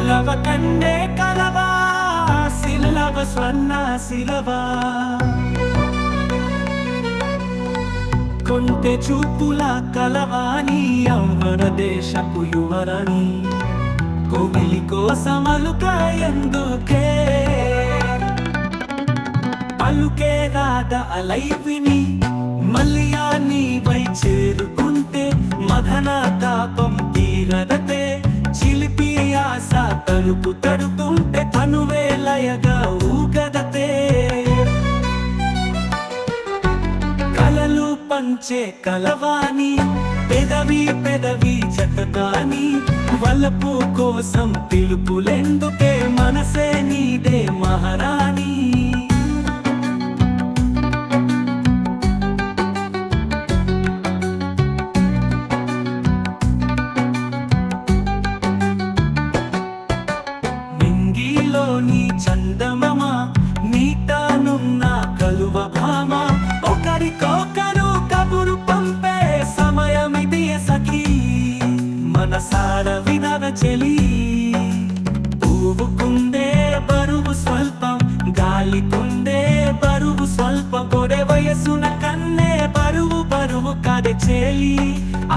కలవ కండే కలవా సిలవ స్వర్ణ సిలవా కొంటె చూపుల కలవాని యవ్వన దేశపు యువరాణి కోగిలి కోసమలుక ఎందుకే పలుకే రాద అలైవిని మల్లియాన్ని వై చేరుకుంటే మదన తాపం తీరదతే చిలిపి ఆశ తలుపు తడుతుంటే తనువే లయగా ఊగదతే కలలు పంచే కలవాని పెదవి పెదవి జతగాని వలపు కోసం పిలుపులెందుకే మనసే నీదే మహారాణి నింగిలోని చందమామ నీటానున్న కలువ భామ ఒకరికొకరు కబురు పంపే సమయమిది సఖీ మనసార వినర చెలి పువ్వుకుందే బరువు స్వల్పం గాలికుందే బరువు స్వల్పం కొడే వయసున కన్నే బరువు బరువు కాదే చేలి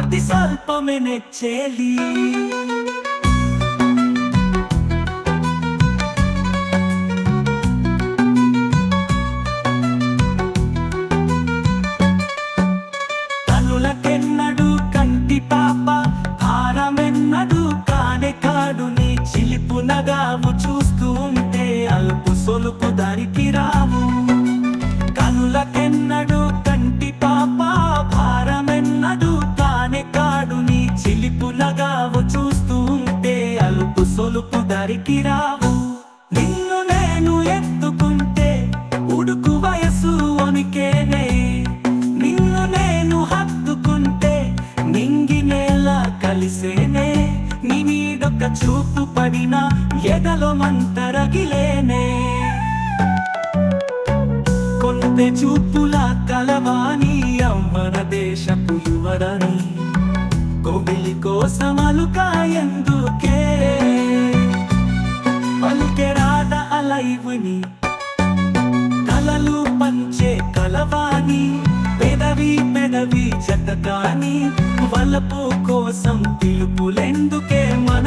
అతి స్వల్పమే నెచ్చేలి కనులకెన్నడు కంటి పాప భారమెన్నడు కానే కాడు నీ చిలిపు నగావు చూస్తూ ఉంటే అలుపు సొలుపు దారికి రావు కనులకెన్నడు కంటి పాప భారమెన్నడు కానే కాడు నీ చిలిపు నగావు చూస్తూ ఉంటే అలుపు సొలుపు దారికి రావు నిన్ను నేను ఎత్తుకుంటే ఉడుకు వయసు వణికేనే నిన్ను నేను హత్తుకుంటే నింగి నేల కలిసేనే నీ నీడొక్క చూపు పడిన ఎదలో మంతరగిలేనే కొంటె చూపుల కలవాని యవ్వన దేశపు యువరాణి కోగిలి కోసమలుక ఎందుకే పలుకే రాద అలైవిని కలలు పంచే కలవాని పెదవి పెదవి జతగాని వలపు కోసం పిలుపులెందుకే మన